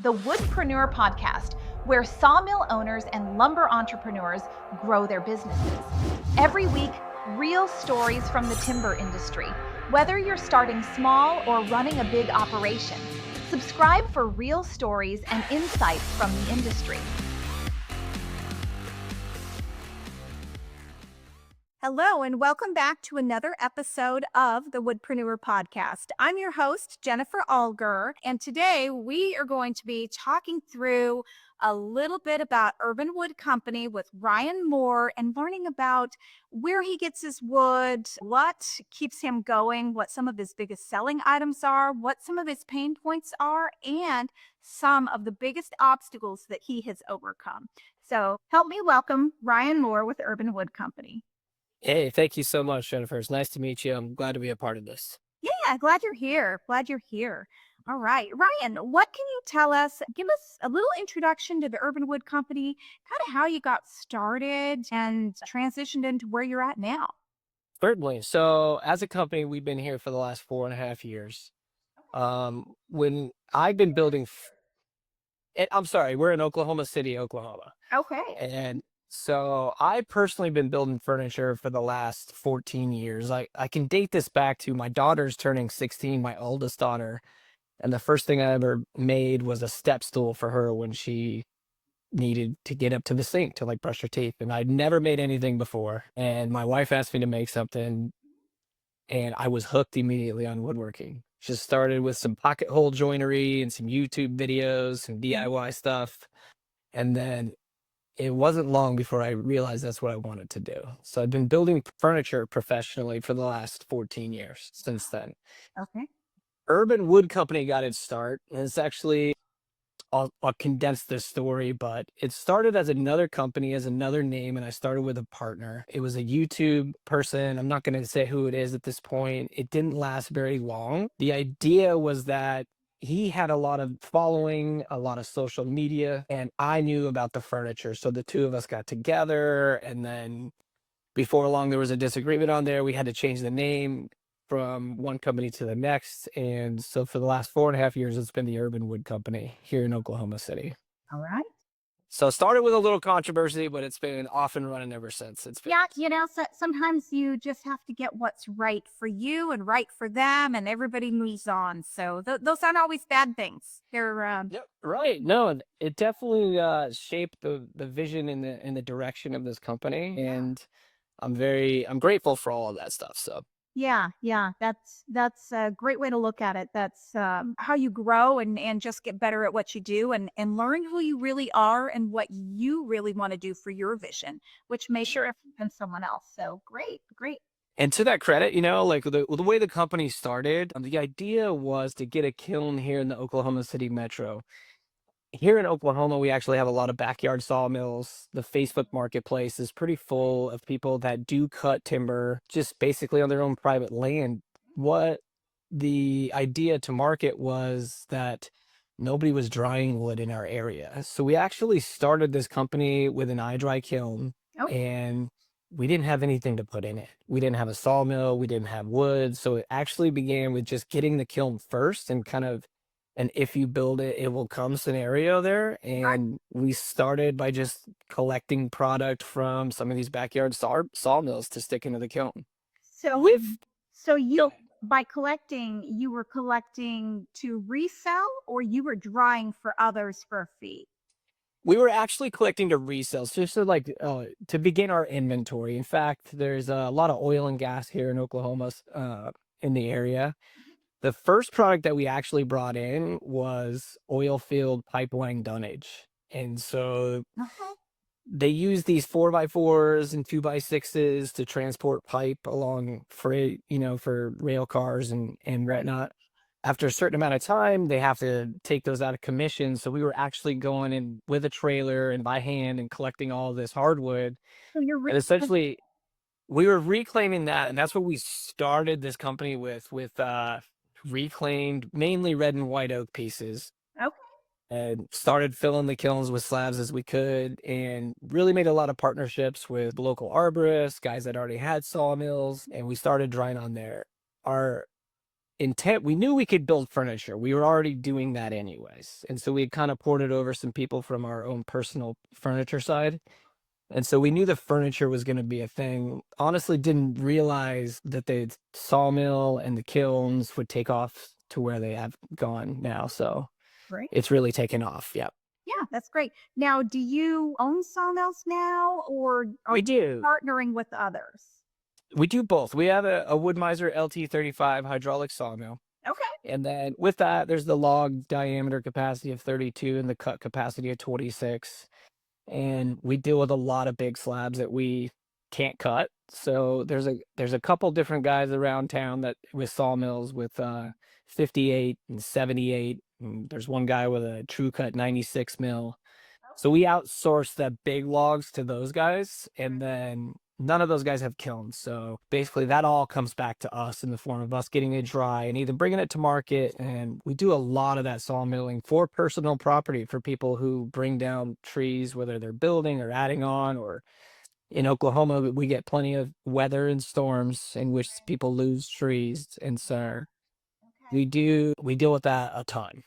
the Woodpreneur Podcast, where sawmill owners and lumber entrepreneurs grow their businesses. Every week, real stories from the timber industry, whether you're starting small or running a big operation. Subscribe for real stories and insights from the industry. Hello, and welcome back to another episode of the Woodpreneur Podcast. I'm your host, Jennifer Alger, and today we are going to be talking through a little bit about Urban Wood Company with Ryan Moore and learning about where he gets his wood, what keeps him going, what some of his biggest selling items are, what some of his pain points are, and some of the biggest obstacles that he has overcome. So help me welcome Ryan Moore with Urban Wood Company. Hey, thank you so much, Jennifer. It's nice to meet you. I'm glad to be a part of this. Yeah, glad you're here. Glad you're here. All right, Ryan, what can you tell us? Give us a little introduction to the Urban Wood Company, kind of how you got started and transitioned into where you're at now. Certainly. So, as a company, we've been here for the last 4.5 years. When I've been I'm sorry, we're in Oklahoma City, Oklahoma. Okay. And so I personally been building furniture for the last 14 years. I can date this back to my daughter's turning 16, my oldest daughter. And the first thing I ever made was a step stool for her when she needed to get up to the sink to like brush her teeth. And I'd never made anything before. And my wife asked me to make something, and I was hooked immediately on woodworking. Just started with some pocket hole joinery and some YouTube videos, some DIY stuff. And then it wasn't long before I realized that's what I wanted to do. So I've been building furniture professionally for the last 14 years since then. Okay. Urban Wood Company got its start, and it's actually I'll condense this story, but it started as another company, as another name, and I started with a partner. It was a YouTube person. I'm not going to say who it is at this point. It didn't last very long. The idea was that he had a lot of following, a lot of social media, and I knew about the furniture. So the two of us got together, and then before long, there was a disagreement on there. We had to change the name from one company to the next. And so for the last 4.5 years, it's been the Urban Wood Company here in Oklahoma City. All right. So it started with a little controversy, but it's been off and running ever since. Yeah, sometimes you just have to get what's right for you and right for them, and everybody moves on. So those aren't always bad things. They're Yep, right. No, it definitely shaped the vision in the direction of this company. And I'm grateful for all of that stuff. So Yeah, that's a great way to look at it. That's how you grow and just get better at what you do and learn who you really are and what you really want to do for your vision, which may sure different than someone else. So great, great. And to that credit, like the way the company started, the idea was to get a kiln here in the Oklahoma City metro. Here in Oklahoma, we actually have a lot of backyard sawmills. The Facebook marketplace is pretty full of people that do cut timber just basically on their own private land. What the idea to market was that nobody was drying wood in our area. So we actually started this company with an eye-dry kiln, Oh, and we didn't have anything to put in it. We didn't have a sawmill, we didn't have wood. So it actually began with just getting the kiln first and kind of and if you build it, it will come scenario there. right. And we started by just collecting product from some of these backyard sawmills to stick into the kiln. So With so you by collecting, you were collecting to resell or you were drawing for others for a fee? We were actually collecting to resell, so just to begin our inventory. In fact, there's a lot of oil and gas here in Oklahoma, in the area. The first product that we actually brought in was oil field pipeline dunnage. And so Okay. they use these 4x4s and 2x6s to transport pipe along freight, for rail cars and Right. whatnot. After a certain amount of time, they have to take those out of commission. So we were actually going in with a trailer and by hand and collecting all this hardwood. So you're And essentially, we were reclaiming that. And that's what we started this company with reclaimed mainly red and white oak pieces, okay. and started filling the kilns with slabs as we could, and really made a lot of partnerships with local arborists, guys that already had sawmills, and we started drying on there. Our intent, we knew we could build furniture. We were already doing that anyways. And so we kind of ported over some people from our own personal furniture side. And so we knew the furniture was going to be a thing. Honestly, didn't realize that the sawmill and the kilns would take off to where they have gone now. So Great. it's really taken off. Yeah. Yeah, that's great. Now, do you own sawmills now, or are We you do. partnering with others? We do both. We have a Woodmiser LT35 hydraulic sawmill. Okay. And then with that, there's the log diameter capacity of 32 and the cut capacity of 26. And we deal with a lot of big slabs that we can't cut. So there's a couple different guys around town that with sawmills with 58 and 78. And there's one guy with a true cut 96 mil. So we outsource the big logs to those guys, and then none of those guys have kilns. So basically, that all comes back to us in the form of us getting it dry and either bringing it to market. And we do a lot of that sawmilling for personal property for people who bring down trees, whether they're building or adding on. Or in Oklahoma, we get plenty of weather and storms in which people lose trees. And so we deal with that a ton.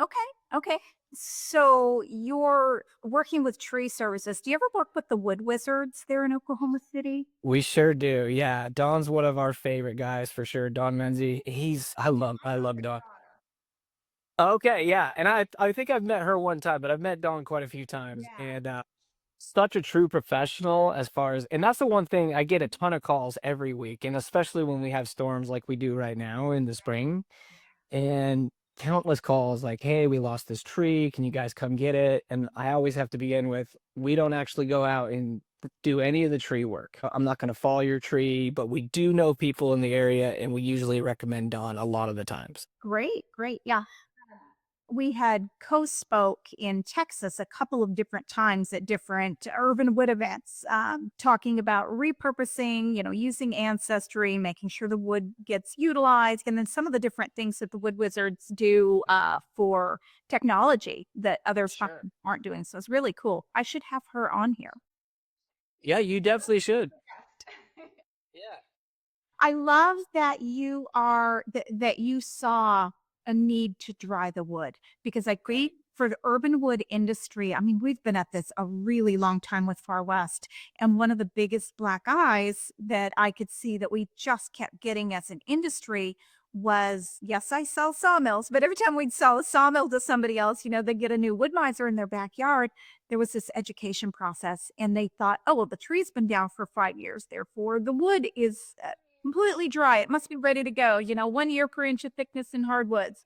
Okay. Okay. So you're working with tree services. Do you ever work with the Wood Wizards there in Oklahoma City? We sure do. Yeah. Don's one of our favorite guys for sure. Don Menzie. I love Don. Okay, yeah. And I think I've met her one time, but I've met Don quite a few times. And such a true professional as far as, and that's the one thing, I get a ton of calls every week, and especially when we have storms like we do right now in the spring, and countless calls like, hey, we lost this tree, can you guys come get it? And I always have to begin with, we don't actually go out and do any of the tree work. I'm not going to fall your tree, but we do know people in the area, and we usually recommend Don a lot of the times. Great, great. Yeah. We had co-spoke in Texas a couple of different times at different urban wood events, talking about repurposing, using ancestry, making sure the wood gets utilized, and then some of the different things that the Wood Wizards do for technology that others Sure. aren't doing. So it's really cool. I should have her on here. Yeah, you definitely should. Yeah. I love that that you saw a need to dry the wood, because I agree for the urban wood industry. I mean, we've been at this a really long time with Far West, and one of the biggest black eyes that I could see that we just kept getting as an industry was, yes, I sell sawmills, but every time we'd sell a sawmill to somebody else, they'd get a new wood miser in their backyard. There was this education process, and they thought, oh, well, the tree's been down for 5 years, therefore the wood is completely dry. It must be ready to go. 1 year per inch of thickness in hardwoods.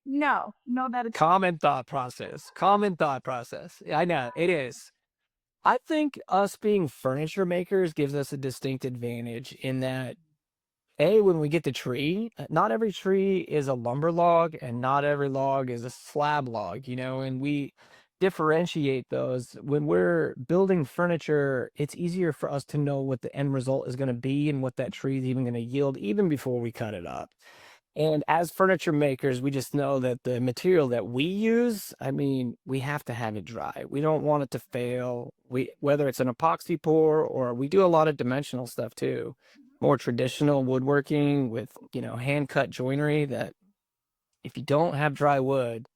No, no, that is Common thought process. Common thought process. Yeah, I know it is. I think us being furniture makers gives us a distinct advantage in that A, when we get the tree, not every tree is a lumber log and not every log is a slab log, and we differentiate those. When we're building furniture, it's easier for us to know what the end result is going to be and what that tree is even going to yield even before we cut it up. And as furniture makers, we just know that the material that we use, I mean, we have to have it dry. We don't want it to fail. Whether it's an epoxy pour or we do a lot of dimensional stuff too, more traditional woodworking with, hand cut joinery that if you don't have dry wood,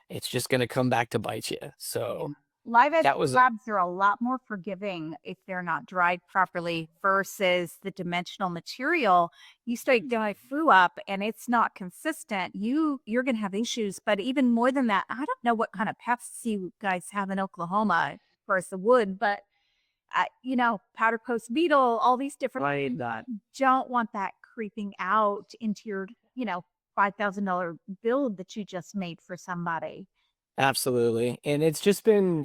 it's just going to come back to bite you. So live edge that was, slabs are a lot more forgiving if they're not dried properly versus the dimensional material. You start dry foo up and it's not consistent. You're gonna have issues. But even more than that, I don't know what kind of pests you guys have in Oklahoma for the wood, but powder post beetle, all these different right, that. don't want that creeping out into your, $5,000 build that you just made for somebody. Absolutely. And it's just been,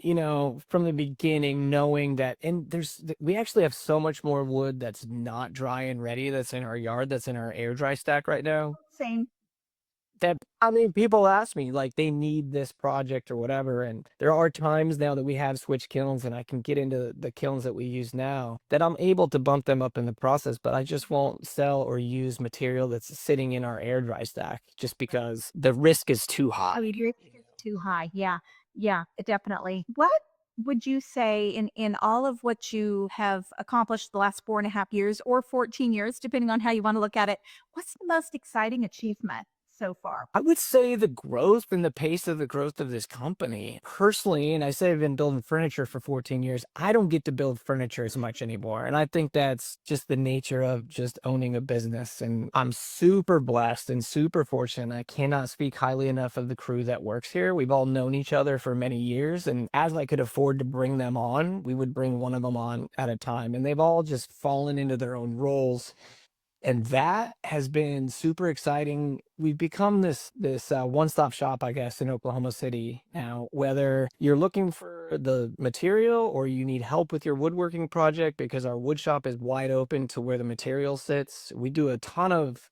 from the beginning, knowing that, and we actually have so much more wood that's not dry and ready that's in our yard, that's in our air dry stack right now. Same. That, I mean, people ask me, like, they need this project or whatever. And there are times now that we have switch kilns and I can get into the kilns that we use now that I'm able to bump them up in the process, but I just won't sell or use material that's sitting in our air dry stack just because the risk is too I high. mean, you're too high. Yeah. Yeah, definitely. What would you say in all of what you have accomplished the last 4.5 years or 14 years, depending on how you want to look at it, what's the most exciting achievement so far? I would say the growth and the pace of the growth of this company. Personally, and I say I've been building furniture for 14 years, I don't get to build furniture as much anymore. And I think that's just the nature of just owning a business. And I'm super blessed and super fortunate. I cannot speak highly enough of the crew that works here. We've all known each other for many years. And as I could afford to bring them on, we would bring one of them on at a time. And they've all just fallen into their own roles, and that has been super exciting. We've become this one-stop shop, I guess, in Oklahoma City now. Whether you're looking for the material or you need help with your woodworking project, because our wood shop is wide open to where the material sits. We do a ton of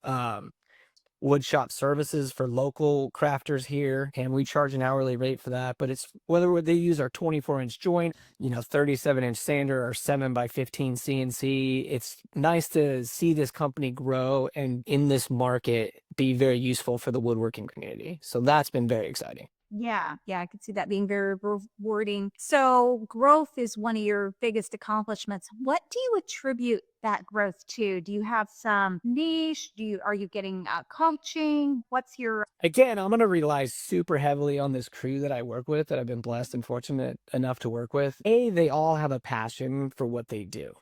wood shop services for local crafters here, and we charge an hourly rate for that. But it's whether they use our 24-inch joint, 37-inch sander, or 7 by 15 CNC. It's nice to see this company grow and in this market be very useful for the woodworking community. So that's been very exciting. Yeah, yeah, I could see that being very rewarding. So, growth is one of your biggest accomplishments. What do you attribute that growth to? Do you have some niche? Are you getting coaching? What's your Again, I'm going to rely super heavily on this crew that I work with, that I've been blessed and fortunate enough to work with. They all have a passion for what they do.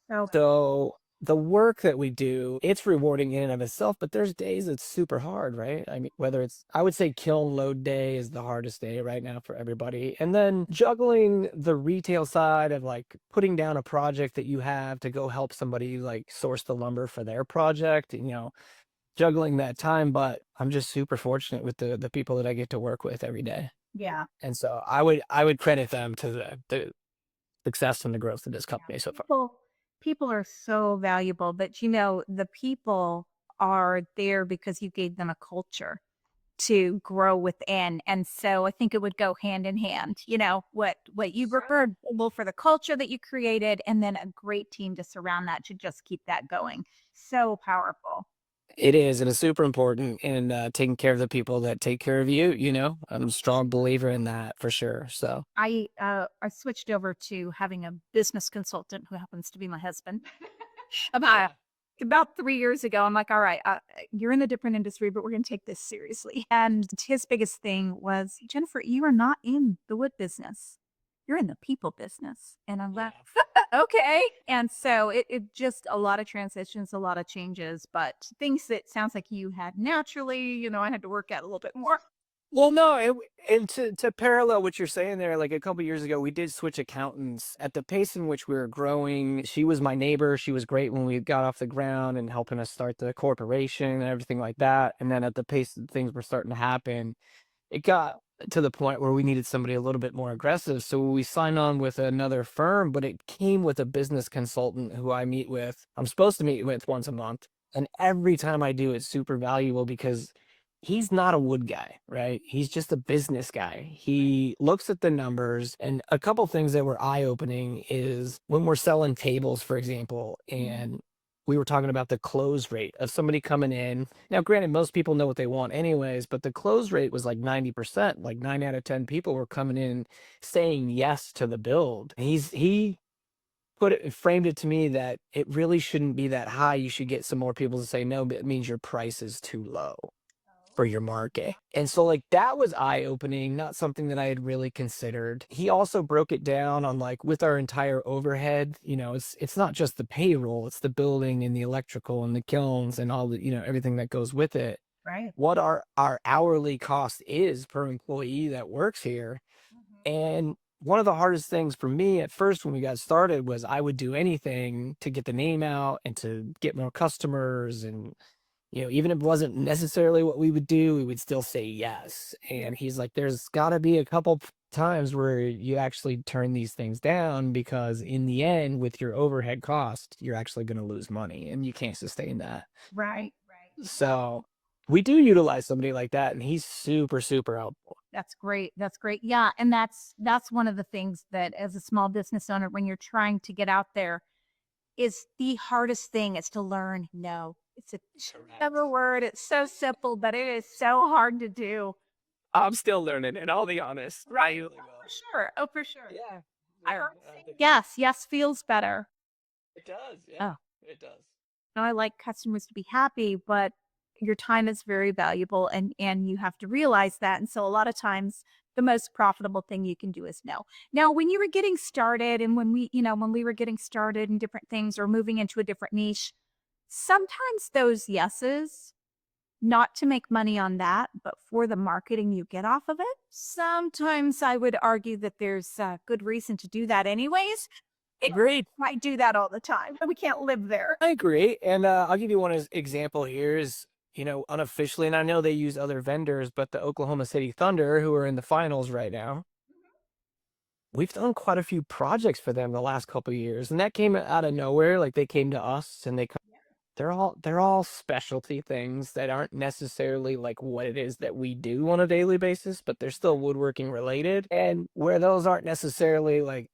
so So the work that we do, it's rewarding in and of itself, but there's days it's super hard, right? I mean, whether it's, I would say kiln load day is the hardest day right now for everybody. And then juggling the retail side of like putting down a project that you have to go help somebody like source the lumber for their project, juggling that time. But I'm just super fortunate with the people that I get to work with every day. yeah. And so I would credit them to the success and the growth of this Yeah, company so far. people are so valuable, but the people are there because you gave them a culture to grow within. And so I think it would go hand in hand. What you referred well for the culture that you created and then a great team to surround that to just keep that going. So powerful. It is, and it's super important in taking care of the people that take care of you. I'm a strong believer in that for sure. So, I switched over to having a business consultant who happens to be my husband. About 3 years ago, I'm like, all right, you're in a different industry, but we're going to take this seriously. And his biggest thing was, Jennifer, you are not in the wood business. You're in the people business. And I'm like, okay. And so it just a lot of transitions, a lot of changes, but things that sounds like you had naturally, I had to work at a little bit more. well, no, and to parallel what you're saying there, like a couple years ago, we did switch accountants at the pace in which we were growing. She was my neighbor. She was great when we got off the ground and helping us start the corporation and everything like that. And then at the pace that things were starting to happen, it got to the point where we needed somebody a little bit more aggressive. So we signed on with another firm, but it came with a business consultant who I meet with. I'm supposed to meet with once a month. And every time I do, it's super valuable because he's not a wood guy, right? He's just a business guy. He looks at the numbers, and a couple things that were eye-opening is when we're selling tables, for example, and we were talking about the close rate of somebody coming in. Now, granted, most people know what they want anyways, but the close rate was like 90%. Like 9 out of 10 people were coming in saying yes to the build. He framed it to me that it really shouldn't be that high. You should get some more people to say no, but it means your price is too low for your market. And so like that was eye-opening, not something that I had really considered. He also broke it down on like with our entire overhead, it's not just the payroll, it's the building and the electrical and the kilns and all the, everything that goes with it. Right. What our hourly cost is per employee that works here. And one of the hardest things for me at first when we got started was I would do anything to get the name out and to get more customers. And even if it wasn't necessarily what we would do, we would still say yes. And he's like, there's got to be a couple times where you actually turn these things down because in the end, with your overhead cost, you're actually going to lose money and you can't sustain that. Right. Right. So we do utilize somebody like that, and he's super, super helpful. That's great. That's great. Yeah, and that's one of the things that as a small business owner when you're trying to get out there is the hardest thing is to learn no. It's a clever word. It's so simple, but it is so hard to do. I'm still learning, and I'll be honest. Right. for sure. Oh, for sure. Yeah, I yeah, heard I saying think yes. Yes feels better. it does. Yeah, Oh, it does. no, I like customers to be happy, but your time is very valuable and you have to realize that. And so a lot of times the most profitable thing you can do is no. Now, when you were getting started and when we were getting started in different things or moving into a different niche, sometimes those yeses, not to make money on that, but for the marketing you get off of it, sometimes I would argue that there's a good reason to do that anyways. It Agreed. might do that all the time, but we can't live there. I agree, and I'll give you one example here is, unofficially, and I know they use other vendors, but the Oklahoma City Thunder, who are in the finals right now, we've done quite a few projects for them the last couple of years, and that came out of nowhere. Like they came to us, and they're all specialty things that aren't necessarily like what it is that we do on a daily basis, but they're still woodworking related. And where those aren't necessarily like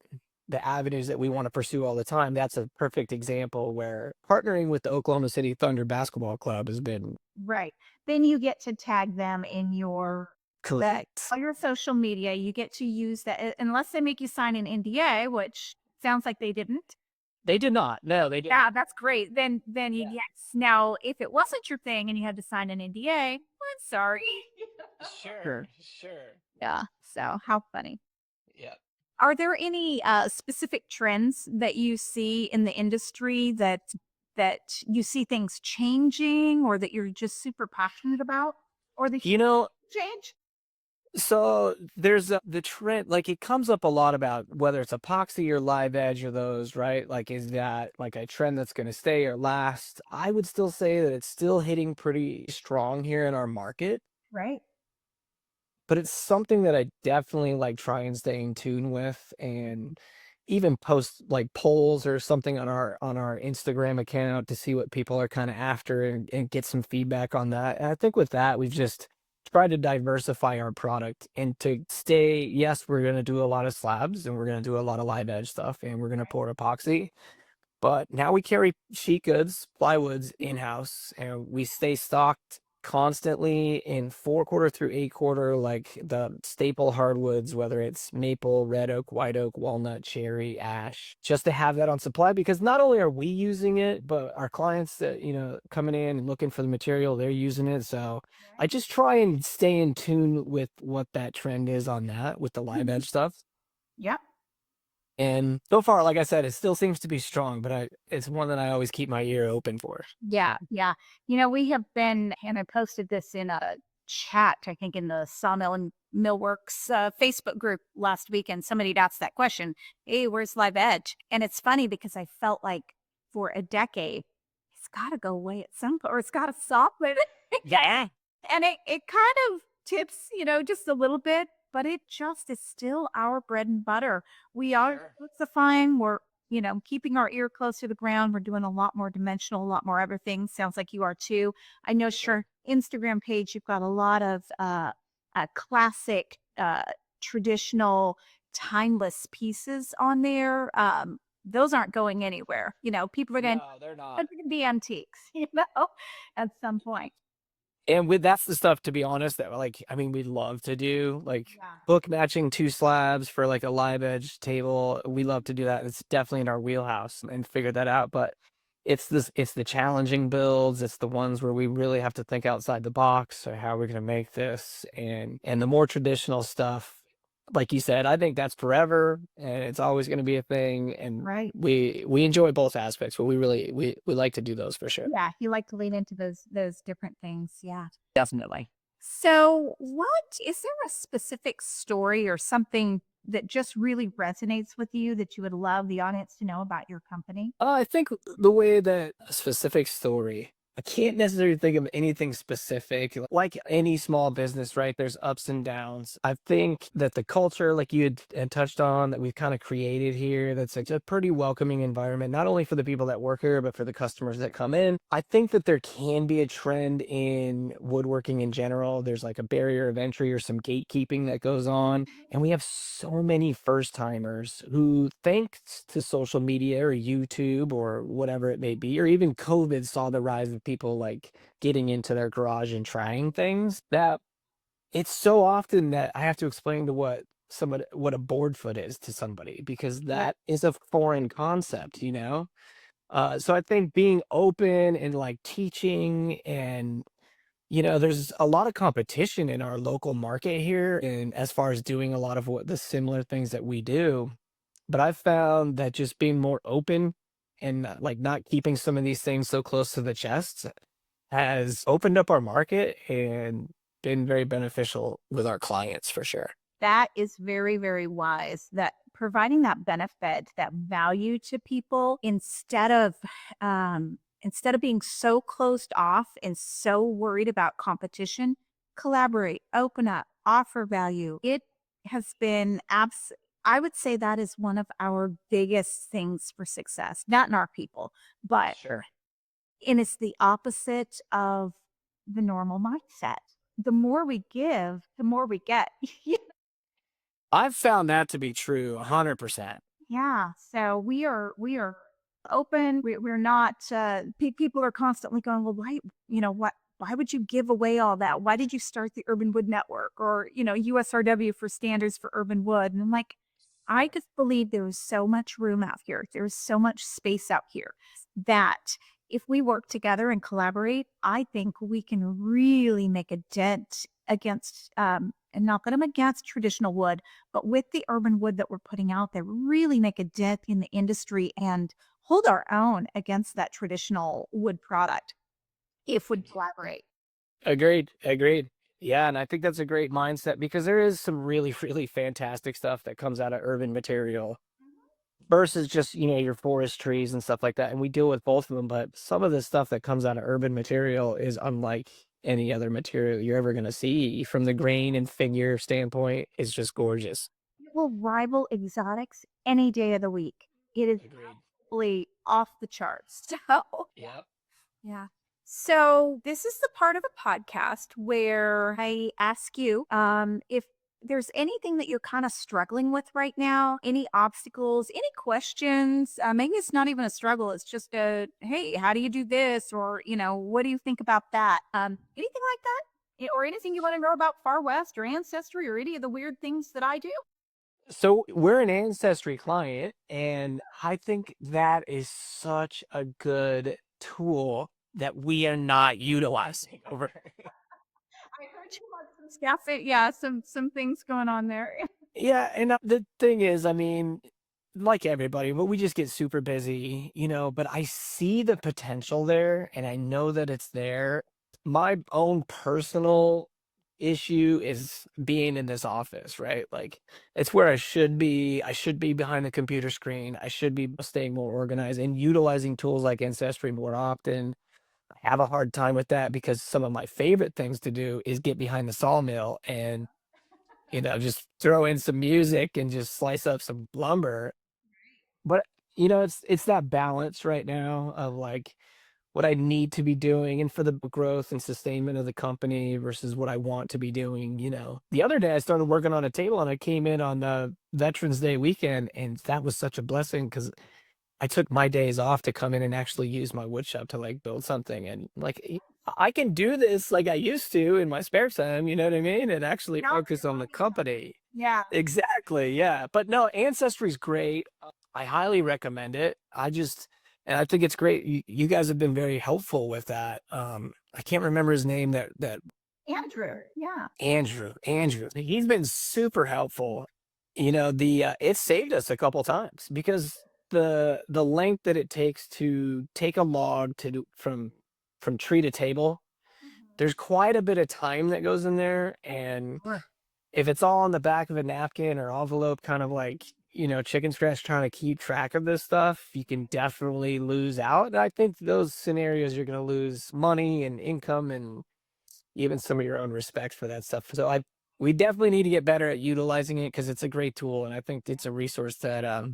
the avenues that we want to pursue all the time, that's a perfect example where partnering with the Oklahoma City Thunder basketball club has been Right. Then you get to tag them in your correct. on your social media. You get to use that unless they make you sign an NDA, which sounds like they didn't. They did not. No, they did Yeah, not. that's great. Then you Yeah. yes. Now, if it wasn't your thing and you had to sign an NDA, I'm sorry. Sure, Sure. sure. Yeah. So how funny. Yeah. Are there any specific trends that you see in the industry that you see things changing or that you're just super passionate about? Or the You know, change? So there's the trend, like it comes up a lot about whether it's epoxy or live edge or those, right? Like, is that like a trend that's going to stay or last? I would still say that it's still hitting pretty strong here in our market, Right. but it's something that I definitely like try and stay in tune with and even post like polls or something on our Instagram account to see what people are kind of after and get some feedback on that. And I think with that, we've just tried to diversify our product and to stay, yes, we're gonna do a lot of slabs and we're gonna do a lot of live edge stuff and we're gonna pour epoxy. But now we carry sheet goods, plywoods in-house, and we stay stocked constantly in 4-quarter through 8-quarter, like the staple hardwoods, whether it's maple, red oak, white oak, walnut, cherry, ash, just to have that on supply because not only are we using it, but our clients that, coming in and looking for the material, they're using it. So I just try and stay in tune with what that trend is on that with the live Mhm. edge stuff. Yep. And so far, like I said, it still seems to be strong, but it's one that I always keep my ear open for. Yeah, yeah. We have been, and I posted this in a chat, I think in the Sawmill and Millworks Facebook group last week, and somebody had asked that question, hey, where's Live Edge? And it's funny because I felt like for a decade, it's got to go away at some point, or it's got to stop. Yeah. And it kind of tips, just a little bit, but it just is still our bread and butter. We are Sure. diversifying. We're, keeping our ear close to the ground. We're doing a lot more dimensional, a lot more everything. Sounds like you are too. I know, Sure. sure, Instagram page, you've got a lot of classic, traditional, timeless pieces on there. Those aren't going anywhere. People are going No, they're not. to be antiques, at some point. And with that's the stuff, to be honest, that like I mean, we'd love to do like Yeah. book matching 2 slabs for like a live edge table. We love to do that. It's definitely in our wheelhouse and figure that out. But it's the challenging builds. It's the ones where we really have to think outside the box or how we're gonna make this. And the more traditional stuff, like you said, I think that's forever and it's always gonna be a thing. And Right. we enjoy both aspects, but we like to do those for sure. Yeah, you like to lean into those different things. Yeah. Definitely. So, what is there a specific story or something that just really resonates with you that you would love the audience to know about your company? I think the way that a specific story, I can't necessarily think of anything specific. Like any small business, right? There's ups and downs. I think that the culture, like you had touched on, that we've kind of created here, that's a pretty welcoming environment, not only for the people that work here, but for the customers that come in. I think that there can be a trend in woodworking in general. There's like a barrier of entry or some gatekeeping that goes on. And we have so many first timers who, thanks to social media or YouTube or whatever it may be, or even COVID, saw the rise of people like getting into their garage and trying things that it's so often that I have to explain to what somebody what a board foot is to somebody because Yeah. that is a foreign concept, you know? So I think being open and like teaching and there's a lot of competition in our local market here and as far as doing a lot of what the similar things that we do. But I've found that just being more open and like not keeping some of these things so close to the chest has opened up our market and been very beneficial with our clients for sure. That is very, very wise. That providing that benefit, that value to people instead of being so closed off and so worried about competition, collaborate, open up, offer value. It has been I would say that is one of our biggest things for success, not in our people, but Sure. and it's the opposite of the normal mindset. The more we give, the more we get. I've found that to be true 100%. Yeah, so we are open. We're not. People are constantly going, well, why? What? Why would you give away all that? Why did you start the Urban Wood Network or USRW for Standards for Urban Wood? And I'm like, I just believe there is so much room out here. There's so much space out here that if we work together and collaborate, I think we can really make a dent against and not that I'm against traditional wood, but with the urban wood that we're putting out there, really make a dent in the industry and hold our own against that traditional wood product if we collaborate. Agreed. Agreed. Yeah, and I think that's a great mindset because there is some really, really fantastic stuff that comes out of urban material versus just, your forest trees and stuff like that. And we deal with both of them, but some of the stuff that comes out of urban material is unlike any other material you're ever going to see from the grain and figure standpoint. It's just gorgeous. It will rival exotics any day of the week. It is Agreed. absolutely off the charts. So Yeah. yeah. So this is the part of the podcast where I ask you if there's anything that you're kind of struggling with right now, any obstacles, any questions. Maybe it's not even a struggle. It's just a, hey, how do you do this? Or, what do you think about that? Anything like that? Or anything you want to know about Far West or Ancestry or any of the weird things that I do? So we're an Ancestry client, and I think that is such a good tool that we are not utilizing over. I heard you want some stuff. Yeah, some things going on there. Yeah, and the thing is, I mean, like everybody, but we just get super busy, but I see the potential there and I know that it's there. My own personal issue is being in this office, right? Like it's where I should be. I should be behind the computer screen. I should be staying more organized and utilizing tools like Ancestry more often. I have a hard time with that because some of my favorite things to do is get behind the sawmill and just throw in some music and just slice up some lumber. But, it's that balance right now of like what I need to be doing and for the growth and sustainment of the company versus what I want to be doing. The other day I started working on a table and I came in on the Veterans Day weekend and that was such a blessing because I took my days off to come in and actually use my wood shop to like build something and like I can do this like I used to in my spare time, you know what I mean? And actually Now focus on the company. yeah. Exactly. Yeah. But no, Ancestry's great. I highly recommend it. And I think it's great. You guys have been very helpful with that. I can't remember his name that Andrew. Yeah. Andrew, he's been super helpful. It saved us a couple times because the length that it takes to take a log to do from tree to table, there's quite a bit of time that goes in there. And if it's all on the back of a napkin or envelope, kind of like, chicken scratch trying to keep track of this stuff, you can definitely lose out. And I think those scenarios you're gonna lose money and income and even some of your own respect for that stuff. So we definitely need to get better at utilizing it because it's a great tool and I think it's a resource that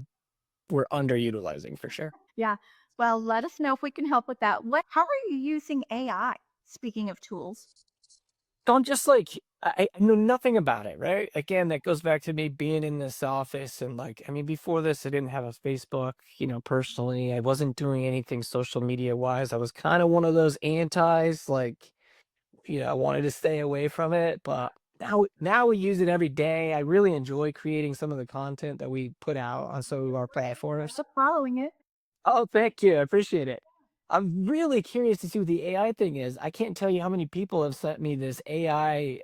we're underutilizing for sure. Yeah. Well, let us know if we can help with that. How are you using AI? Speaking of tools. Don't just like I know nothing about it, right? Again, that goes back to me being in this office and like I mean before this I didn't have a Facebook, personally. I wasn't doing anything social media wise. I was kind of one of those antis like I wanted to stay away from it, but now we use it every day. I really enjoy creating some of the content that we put out on some of our platforms. Following it. Oh, thank you. I appreciate it. I'm really curious to see what the AI thing is. I can't tell you how many people have sent me this AI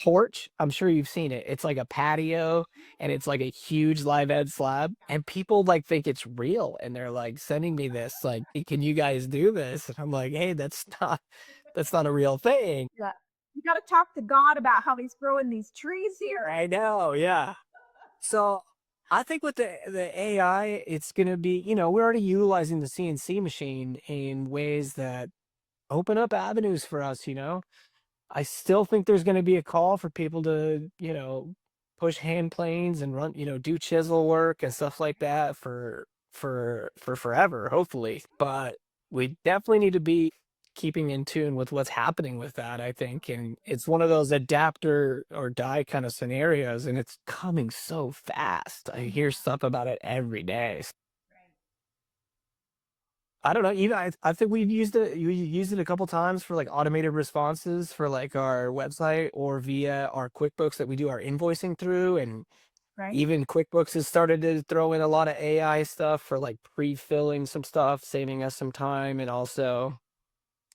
porch. I'm sure you've seen it. It's like a patio and it's like a huge live ed slab. And people like think it's real. And they're like sending me this, like, "Hey, can you guys do this?" And I'm like, hey, that's not a real thing. Yeah. You got to talk to God about how he's growing these trees here. I know, yeah. So I think with the AI, it's gonna be, we're already utilizing the CNC machine in ways that open up avenues for us. I still think there's gonna be a call for people to, push hand planes and run, do chisel work and stuff like that for forever, hopefully. But we definitely need to be keeping in tune with what's happening with that, I think. And it's one of those adapter or die kind of scenarios, and it's coming so fast. I hear stuff about it every day. I don't know. Even I think we've used it. You used it a couple times for like automated responses for like our website or via our QuickBooks that we do our invoicing through. And Right. even QuickBooks has started to throw in a lot of AI stuff for like pre-filling some stuff, saving us some time. And also,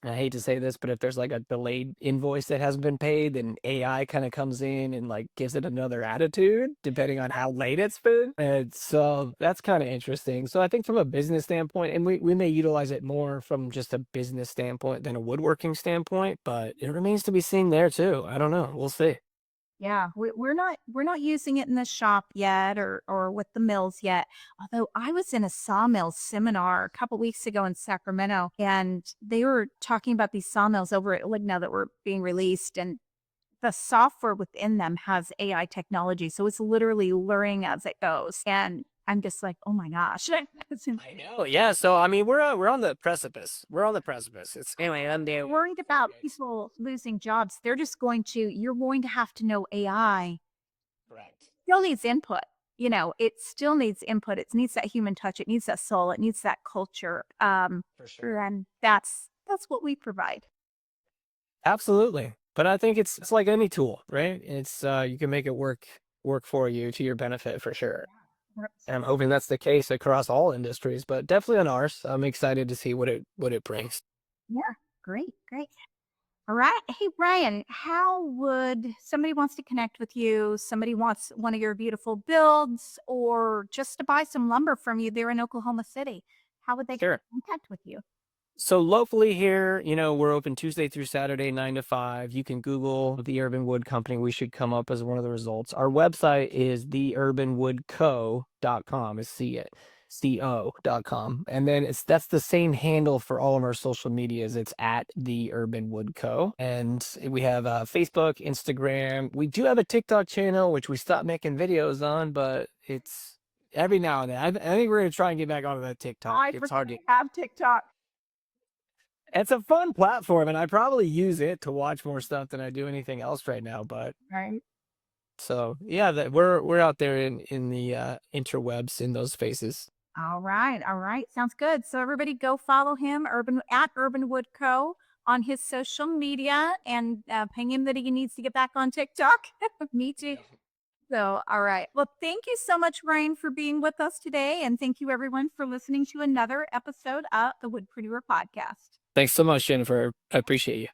I hate to say this, but if there's like a delayed invoice that hasn't been paid, then AI kind of comes in and like gives it another attitude depending on how late it's been. And so that's kind of interesting. So I think from a business standpoint, and we may utilize it more from just a business standpoint than a woodworking standpoint, but it remains to be seen there too. I don't know. We'll see. Yeah, we're not using it in the shop yet or with the mills yet. Although I was in a sawmill seminar a couple weeks ago in Sacramento, and they were talking about these sawmills over at Ligna that were being released, and the software within them has AI technology, so it's literally learning as it goes. And I'm just like, oh my gosh, it's I know. Yeah. So I mean, we're on the precipice. We're on the precipice. It's anyway. I'm there. worried about people losing jobs. You're going to have to know AI Correct. still needs input. It still needs input. It needs that human touch. It needs that soul. It needs that culture. For sure. And that's what we provide. Absolutely. But I think it's like any tool, right? It's you can make it work for you to your benefit for sure. And I'm hoping that's the case across all industries, but definitely on ours. I'm excited to see what it brings. Yeah, great, great. All right. Hey, Brian, how would somebody wants to connect with you? Somebody wants one of your beautiful builds or just to buy some lumber from you there in Oklahoma City. How would they get Sure. in contact with you? So locally here, we're open Tuesday through Saturday, 9 to 5. You can Google the Urban Wood Company. We should come up as one of the results. Our website is theurbanwoodco.com. Is see it. co.com. And then that's the same handle for all of our social medias. It's at the Urban Wood Co. And we have Facebook, Instagram. We do have a TikTok channel, which we stopped making videos on, but it's every now and then. I think we're gonna try and get back onto that TikTok. I It's hard to. have TikTok. It's a fun platform, and I probably use it to watch more stuff than I do anything else right now. But Right. so yeah, that we're out there in the interwebs in those spaces. All right. All right. Sounds good. So everybody go follow him at Urban Wood Co. on his social media and ping him that he needs to get back on TikTok. Me too. So, all right. Well, thank you so much, Ryan, for being with us today. And thank you, everyone, for listening to another episode of the Woodpreneur Podcast. Thanks so much, Jennifer. I appreciate you.